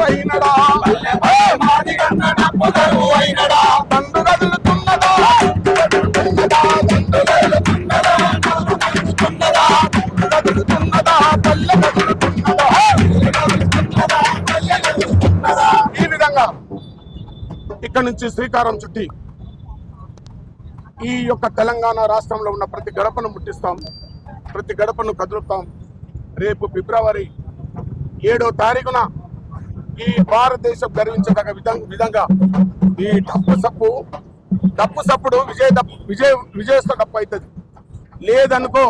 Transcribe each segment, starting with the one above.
అయినడా తండ్రు కదులుతున్నదా పల్లె కదులుతున్నదా. ఈ విధంగా ఇక్కడ నుంచి శ్రీకారం చుట్టి ఈ యొక్క తెలంగాణ రాష్ట్రంలో ఉన్న ప్రతి గడపను ముట్టిస్తాం, ప్రతి గడపను కదులుతాం. రేపు ఫిబ్రవరి 7వ తారీఖున ఈ భారతదేశం గర్వించదగ విధంగా ఈ డప్పు సప్పుడు విజయస్తో డప్పు అవుతుంది. లేదనుకో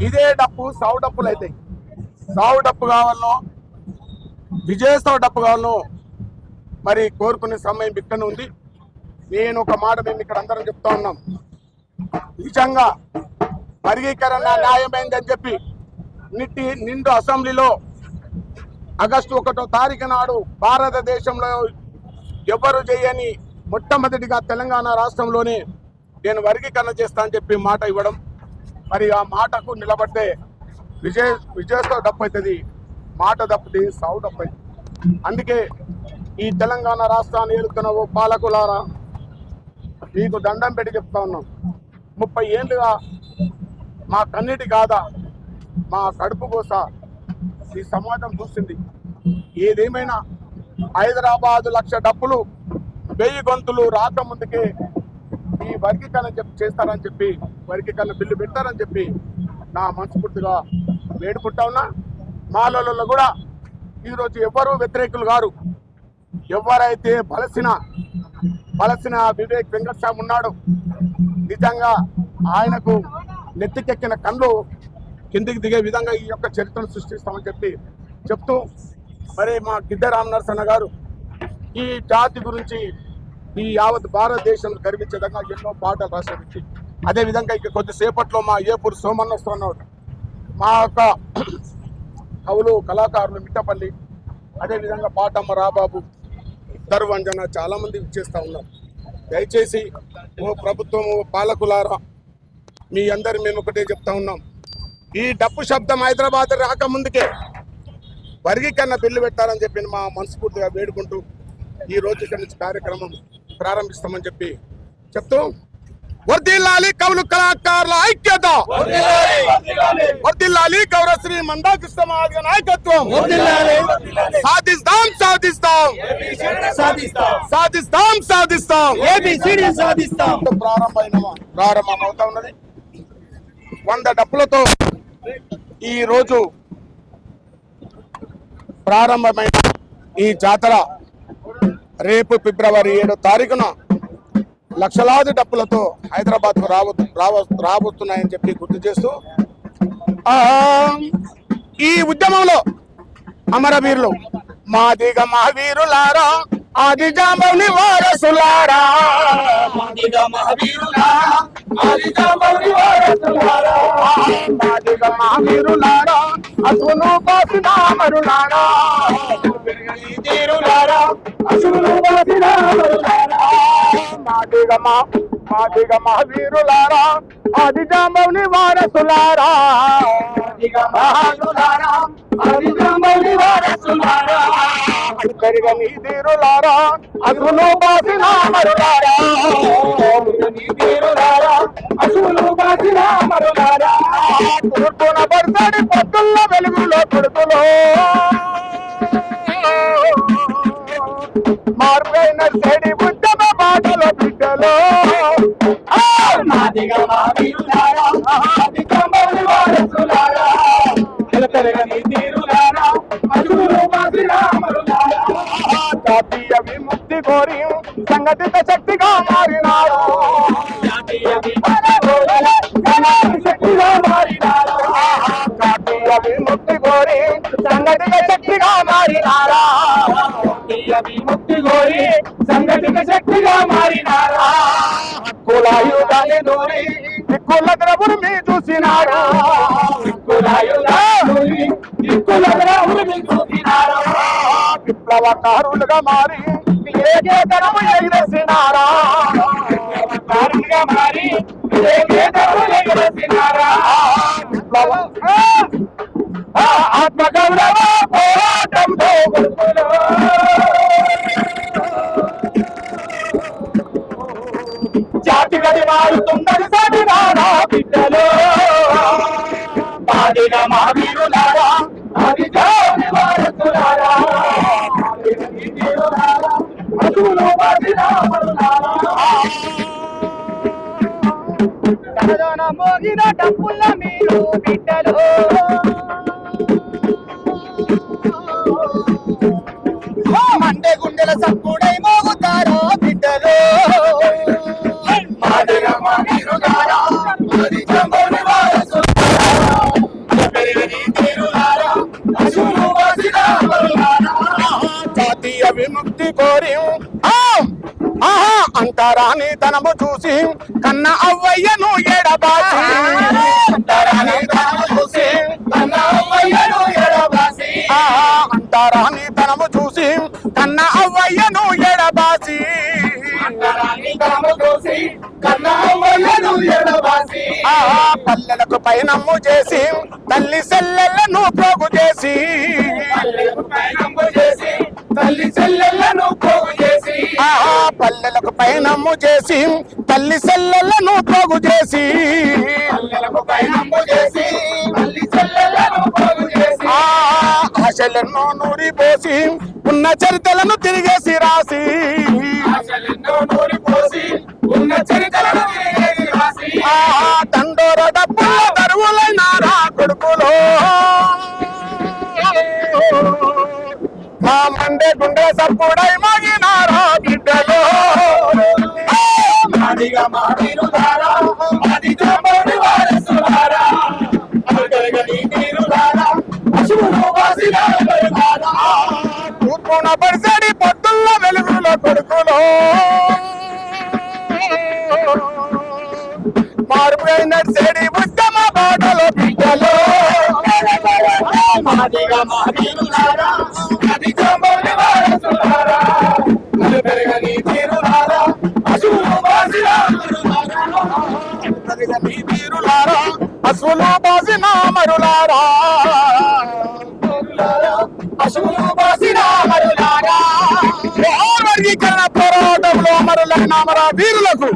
ఇదే డప్పు సావు డప్పులు అవుతాయి. సావు డప్పు కావాలనో విజయస్తో డప్పు కావాలనో మరి కోరుకునే సమయం ఇక్కడ ఉంది. నేను ఒక మాట మేము ఇక్కడ అందరం చెప్తా ఉన్నాం, నిజంగా వర్గీకరణ న్యాయమైందని చెప్పి నిండు అసెంబ్లీలో ఆగస్టు 1వ తారీఖు నాడు భారతదేశంలో ఎవరు చేయని మొట్టమొదటిగా తెలంగాణ రాష్ట్రంలోనే నేను వర్గీకరణ చేస్తా అని చెప్పి మాట ఇవ్వడం, మరి ఆ మాటకు నిలబడితే విజయస్తో డప్పు అవుతుంది, మాట తప్పితే సావు డప్పు అవుతుంది. అందుకే ఈ తెలంగాణ రాష్ట్రాన్ని ఏలుతున్న ఓ పాలకులారా మీకు దండం పెట్టి చెప్తా ఉన్నాం. 30 ఏళ్ళుగా మా కన్నీటి గాథ, మా కడుపు కోస ఈ సమాజం చూసింది. ఏదేమైనా హైదరాబాద్ 1,00,000 డప్పులు 1000 గొంతులు రాకముందుకే ఈ వర్గీకరణ చేస్తారని చెప్పి, వర్గీకరణ బిల్లు పెట్టారని చెప్పి నా మనస్ఫూర్తిగా వేడుకుంటా ఉన్నా. మాలలో కూడా ఈరోజు ఎవరు వ్యతిరేకులు గారు. ఎవరైతే బలసిన వివేక్ వెంకటస్వామి ఉన్నాడు, నిజంగా ఆయనకు నెత్తికెక్కిన కళ్ళు కిందికి దిగే విధంగా ఈ యొక్క చరిత్రను సృష్టిస్తామని చెప్తూ మరి మా గిద్దె రామనరసన్న గారు ఈ జాతి గురించి ఈ యావత్ భారతదేశం గర్వించే విధంగా ఎన్నో పాటలు రాసే వ్యక్తి. అదేవిధంగా ఇక కొద్దిసేపట్లో మా ఏపూరు సోమన్న వస్తున్నాడు, మా యొక్క కవులు కళాకారులు మిట్టపల్లి, అదేవిధంగా పాటమ్మ రాబాబు, దర్వంజన చాలా మంది చేస్తూ ఉన్నారు. దయచేసి ఓ ప్రభుత్వం, ఓ పాలకులారా, మీ అందరు మేము ఒకటే చెప్తా ఉన్నాం, ఈ డప్పు శబ్దం హైదరాబాద్ రాకముందుకే వర్గీకరణ బిల్లు పెట్టారని చెప్పి మా మనస్ఫూర్తిగా వేడుకుంటూ ఈ రోజు ఇక్కడ నుంచి కార్యక్రమం ప్రారంభిస్తామని చెప్తూ వర్ధిల్లాలి కవులు కళాకారుల ఐక్యత, వర్ధిల్లాలి గౌరవశ్రీ మందాకృష్ణ మహారాజ్ నాయకత్వం, సాధిస్తాం సాధిస్తాం సాధిస్తాం సాధిస్తాం సాధిస్తాం. ప్రారంభమవుతా ఉన్నది 100 డప్పులతో ఈ రోజు ప్రారంభమైన ఈ జాతర రేపు ఫిబ్రవరి 7వ తారీఖున లక్షలాది డప్పులతో హైదరాబాద్ కు రాబోతున్నాయని చెప్పి గుర్తు చేస్తూ ఈ ఉద్యమంలో అమరవీరులు మాదిగ మహావీరులారా, ఆది జాంబవుని వారసులారా, మాదిగ మహావీరులారా, అసువును బాసిన అమరులారా, మాదిగ మహావీరులారా, ఆది జాంబవుని వారసులారా, పెరగని తీరులారా, అసువును బాసిన అమరులారా, తూర్పున పడతాడి పొద్దుల్లో వెలుగులో కొడుకులో మార్పైన చెడి ఉద్యమ బాటలో బిడ్డలో జాతీయ విముక్తి కోరి సంఘటిత శక్తిగా మారినాడు, జాతీయ విముక్తి కోరి సంఘటిత శక్తిగా మారినారా, కులాయుధాన్ని దూరి దిక్కుల ద్రవుడు మీ చూసినాడు, విప్లవకారులుగా మారి ఏకేతరము ఎగిరేసినారా, విప్లవ ఆత్మగౌరవ పోరాటంతో కొడుకులు జాతి గది మారుతుందని సాటినారా బిడ్డలు బాధిన మా వీరులారా అది జాతి వారసులారా అదులు బాధిన తనదన మోగిన డప్పుల మీరు బిడ్డలు మండే గుండెల సప్పుడై మోగుతారో బిడ్డలు బాధిన మా వీరులారా అది జంబోని వారసులారా పెరిగని తీరులారా అసులు బాధిన మరులారా జాతీయ విముక్తి కోరి అంతరాని తనము చూసి కన్న అవ్వయ్యను ఎడబాసి అంతరాని తనము చూసి కన్న అవ్వయ్యను ఎడబాసి అంతరాని తనము చూసి కన్న అవ్వయ్యను ఎడబాసి అంతరాని తనము చూసి కన్న అవ్వయ్యను ఎడబాసి పల్లెలకు పైనమ్ము చేసి తల్లి సెల్లెలను పోగు చేసి పల్లెలకు పైనమ్ము చేసి తల్లి సెల్లెలను పోగు చేసి పల్లెలకు పైనమ్ము చేసి తల్లి సెల్లెలను పోగు చేసి పల్లెలకు పైనమ్ము చేసి తల్లి సెల్లెలను పోగు చేసి ఆశలెన్నో నూరిపోసి ఉన్న చరితలను తిరిగేసి రాసి ఆశలెన్నో నూరిపోసి ఉన్న చరితలను తిరిగేసి రాసి దండోర డబ్బుల దరువులైనారా కొడుకులో మా మండే గుండె సప్పుడై మగినారా బిడ్డలు మాదిగా మా వీరులారా అది జంబోని వారసులారా అరగని తీరులారా అశువులు వాసిన మరులారా తూర్పున పరిసడి పొద్దుల్ల వెలుగుల కొడుకులో మారుపైన చెడి ఉత్తమ బాటలో బిడ్డలు మాదిగా మా వీరులారా అది జంబోని వారసులారా పెరగని తీరులారా అశువులు వాసిన మరులారా పెరగని తీరులారా అశువులు వాసిన మరులారా అశువులు వాసిన మరులారా వర్గీకరణ పోరాటంలో మరులైన మన వీరులకు